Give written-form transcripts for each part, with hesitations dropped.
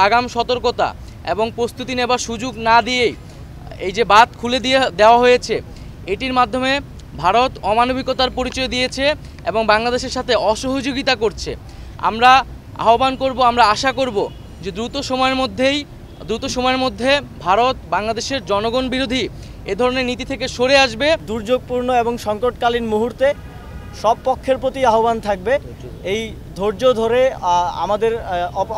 আগাম সতর্কতা এবং প্রস্তুতি নেবার সুযোগ না দিয়েই এই যে বাঁধ খুলে দেওয়া হয়েছে, এটির মাধ্যমে ভারত অমানবিকতার পরিচয় দিয়েছে এবং বাংলাদেশের সাথে অসহযোগিতা করছে। আমরা আহ্বান করব, আমরা আশা করব যে দ্রুত সময়ের মধ্যে ভারত বাংলাদেশের জনগণ বিরোধী এ ধরনের নীতি থেকে সরে আসবে। দুর্যোগপূর্ণ এবং সংকটকালীন মুহূর্তে সব পক্ষের প্রতি আহ্বান থাকবে এই ধৈর্য ধরে আমাদের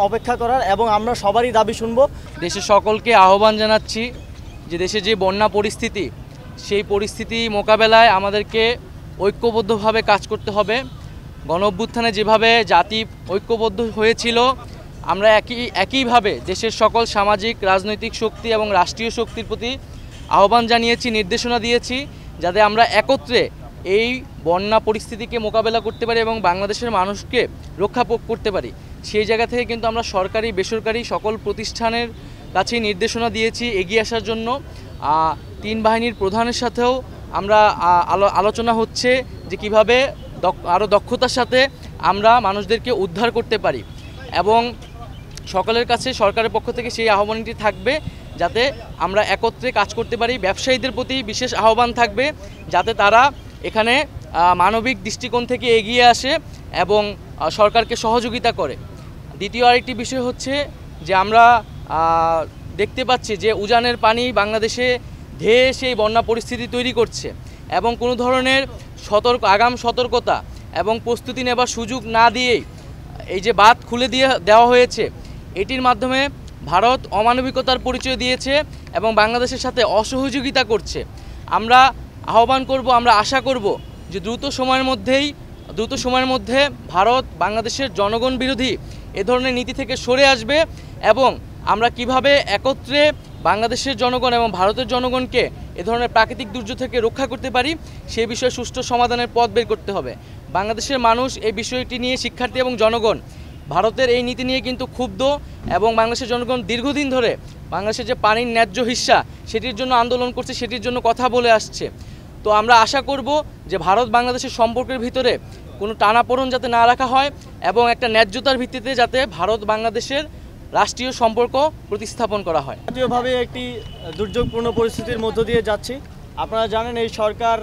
অপেক্ষা করার, এবং আমরা সবারই দাবি শুনব। দেশের সকলকে আহ্বান জানাচ্ছি যে দেশে যে বন্যা পরিস্থিতি, সেই পরিস্থিতি মোকাবেলায় আমাদেরকে ঐক্যবদ্ধভাবে কাজ করতে হবে। গণ অভ্যুত্থানে যেভাবে জাতি ঐক্যবদ্ধ হয়েছিল, আমরা একইভাবে দেশের সকল সামাজিক রাজনৈতিক শক্তি এবং রাষ্ট্রীয় শক্তির প্রতি আহ্বান জানিয়েছি, নির্দেশনা দিয়েছি, যাতে আমরা একত্রে এই বন্যা পরিস্থিতিকে মোকাবেলা করতে পারি এবং বাংলাদেশের মানুষকে রক্ষা করতে পারি। সেই জায়গা থেকে কিন্তু আমরা সরকারি বেসরকারি সকল প্রতিষ্ঠানের কাছে নির্দেশনা দিয়েছি এগিয়ে আসার জন্য। তিন বাহিনীর প্রধানের সাথেও আমরা আলোচনা হচ্ছে যে কীভাবে আরও দক্ষতার সাথে আমরা মানুষদেরকে উদ্ধার করতে পারি, এবং সকলের কাছে সরকারের পক্ষ থেকে সেই আহ্বানটি থাকবে যাতে আমরা একত্রে কাজ করতে পারি। ব্যবসায়ীদের প্রতি বিশেষ আহ্বান থাকবে যাতে তারা এখানে মানবিক দৃষ্টিকোণ থেকে এগিয়ে আসে এবং সরকারকে সহযোগিতা করে। দ্বিতীয় আরেকটি বিষয় হচ্ছে যে আমরা দেখতে পাচ্ছি যে উজানের পানি বাংলাদেশে ধেয়ে সেই বন্যা পরিস্থিতি তৈরি করছে, এবং কোনো ধরনের আগাম সতর্কতা এবং প্রস্তুতি নেবার সুযোগ না দিয়েই এই যে বাঁধ খুলে দেওয়া হয়েছে, এটির মাধ্যমে ভারত অমানবিকতার পরিচয় দিয়েছে এবং বাংলাদেশের সাথে অসহযোগিতা করছে। আমরা আহ্বান করব, আমরা আশা করব যে দ্রুত সময়ের মধ্যে ভারত বাংলাদেশের জনগণ বিরোধী এ ধরনের নীতি থেকে সরে আসবে, এবং আমরা কিভাবে একত্রে বাংলাদেশের জনগণ এবং ভারতের জনগণকে এ ধরনের প্রাকৃতিক দুর্যোগ থেকে রক্ষা করতে পারি, সেই বিষয়ে সুষ্ঠু সমাধানের পথ বের করতে হবে। বাংলাদেশের মানুষ এই বিষয়টি নিয়ে, শিক্ষার্থী এবং জনগণ ভারতের এই নীতি নিয়ে কিন্তু ক্ষুব্ধ, এবং বাংলাদেশের জনগণ দীর্ঘদিন ধরে বাংলাদেশের যে পানির ন্যায্য হিস্সা সেটির জন্য আন্দোলন করছে, সেটির জন্য কথা বলে আসছে। তো আমরা আশা করব যে ভারত বাংলাদেশের সম্পর্কের ভিতরে কোনো টানাপোড়েন যাতে না রাখা হয়, এবং একটা ন্যায্যতার ভিত্তিতে যাতে ভারত বাংলাদেশের রাষ্ট্রীয় সম্পর্ক প্রতিস্থাপন করা হয়। জাতীয়ভাবে একটি দুর্যোগপূর্ণ পরিস্থিতির মধ্য দিয়ে যাচ্ছি। আপনারা জানেন এই সরকার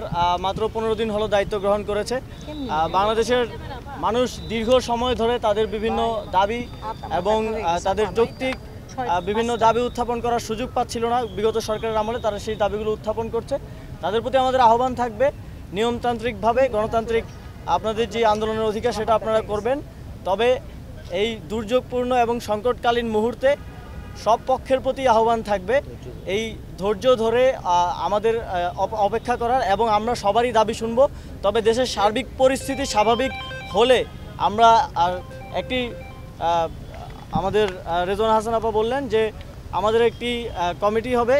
মাত্র 15 দিন হলো দায়িত্ব গ্রহণ করেছে। বাংলাদেশের মানুষ দীর্ঘ সময় ধরে তাদের বিভিন্ন দাবি এবং তাদের যৌক্তিক বিভিন্ন দাবি উত্থাপন করার সুযোগ পাচ্ছিল না। বিগত সরকারের আমলে তারা সেই দাবিগুলো উত্থাপন করছে। তাদের প্রতি আমাদের আহ্বান থাকবে নিয়মতান্ত্রিকভাবে, গণতান্ত্রিক আপনাদের যে আন্দোলনের অধিকার সেটা আপনারা করবেন, তবে এই দুর্যোগপূর্ণ এবং সংকটকালীন মুহূর্তে সব পক্ষের প্রতি আহ্বান থাকবে এই ধৈর্য ধরে আমাদের অপেক্ষা করার, এবং আমরা সবারই দাবি শুনব। তবে দেশের সার্বিক পরিস্থিতি স্বাভাবিক হলে আমরা একটি আমাদের রেজওয়ানা হাসান আপা বললেন যে আমাদের একটি কমিটি হবে,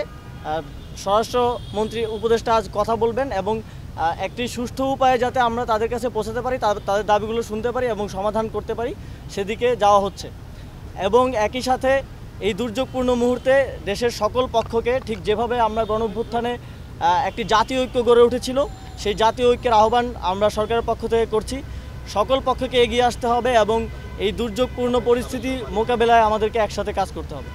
স্বরাষ্ট্রমন্ত্রী উপদেষ্টা আজ কথা বলবেন, এবং একটি সুষ্ঠু উপায়ে যাতে আমরা তাদের কাছে পৌঁছাতে পারি, তাদের দাবিগুলো শুনতে পারি এবং সমাধান করতে পারি, সেদিকে যাওয়া হচ্ছে। এবং একই সাথে এই দুর্যোগপূর্ণ মুহূর্তে দেশের সকল পক্ষকে, ঠিক যেভাবে আমরা গণ অভ্যুত্থানে একটি জাতীয় ঐক্য গড়ে উঠেছিল, সেই জাতীয় ঐক্যের আহ্বান আমরা সরকারের পক্ষ থেকে করছি। সকল পক্ষকে এগিয়ে আসতে হবে এবং এই দুর্যোগপূর্ণ পরিস্থিতি মোকাবেলায় আমাদেরকে একসাথে কাজ করতে হবে।